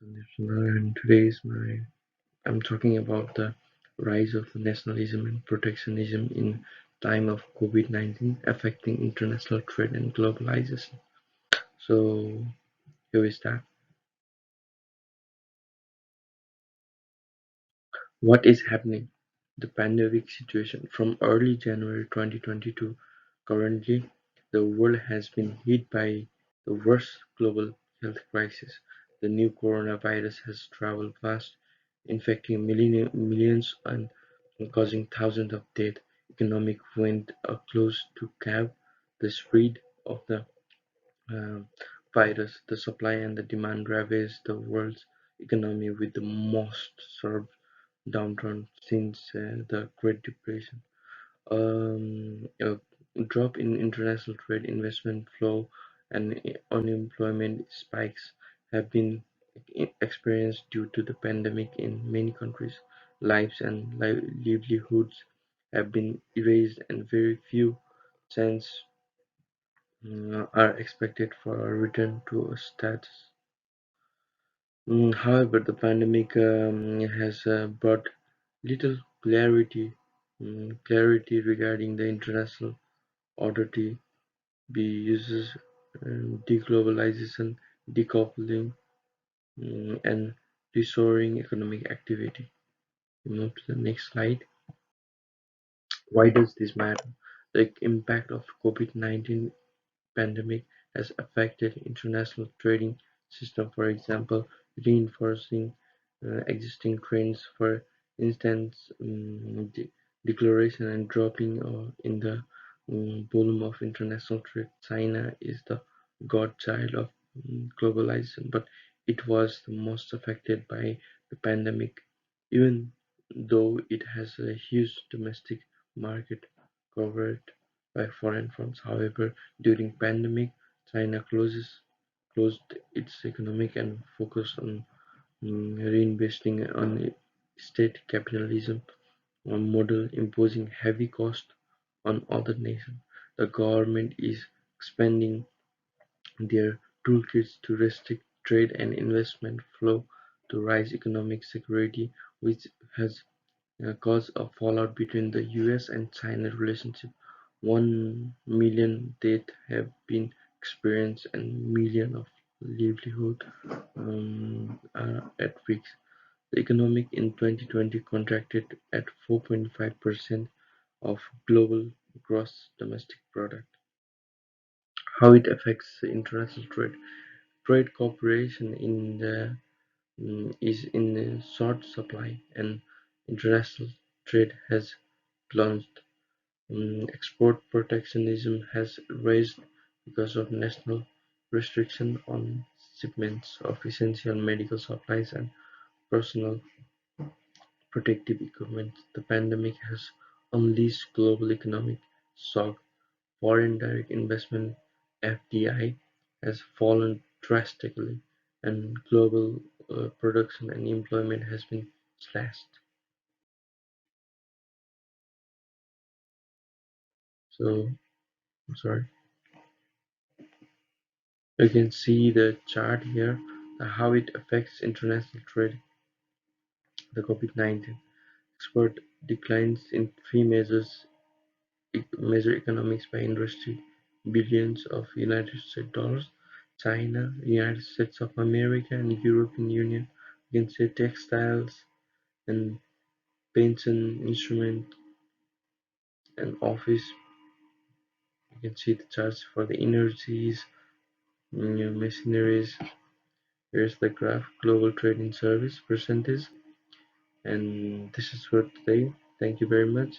And today is I'm talking about the rise of nationalism and protectionism in time of COVID-19 affecting international trade and globalization. So here we start. What is happening? The pandemic situation from early January 2022 currently, the world has been hit by the worst global health crisis. The new coronavirus has traveled fast, infecting millions and causing thousands of deaths. Economic went close to cap the spread of the um, virus. The supply and the demand ravaged the world's economy with the most sharp downturn since the Great Depression. A drop in international trade, investment flow, and unemployment spikes have been experienced due to the pandemic in many countries. Lives and livelihoods have been erased, and very few cents are expected for a return to a status. However, the pandemic has brought little clarity regarding the international order to be uses deglobalization, decoupling, and restoring economic activity. We move to the next slide. Why does this matter? The impact of COVID-19 pandemic has affected international trading system, for example, reinforcing existing trends. For instance, declaration and dropping in the volume of international trade. China is the godchild of globalization, but it was the most affected by the pandemic, even though it has a huge domestic market covered by foreign firms. However, during pandemic, China closed its economic and focused on reinvesting on state capitalism model, imposing heavy cost on other nations. The government is expanding their toolkits to restrict trade and investment flow to raise economic security, which has caused a fallout between the US and China relationship. 1 million deaths have been experienced and millions of livelihood are at risk. The economy in 2020 contracted at 4.5% of global gross domestic product. How it affects international trade. Trade cooperation is in short supply, and international trade has plunged. Export protectionism has raised because of national restriction on shipments of essential medical supplies and personal protective equipment. The pandemic has unleashed global economic shock. Foreign direct investment (FDI) has fallen drastically, and global production and employment has been slashed. So, I'm sorry. You can see the chart here, how it affects international trade. The COVID-19 export declines in three major economies by industry: billions of United States dollars, China, United States of America, and European Union. You can say textiles and paints and instrument and office. You can see the charts for the energies, machineries. Here's the graph, global trade in service percentage. And this is for today. Thank you very much.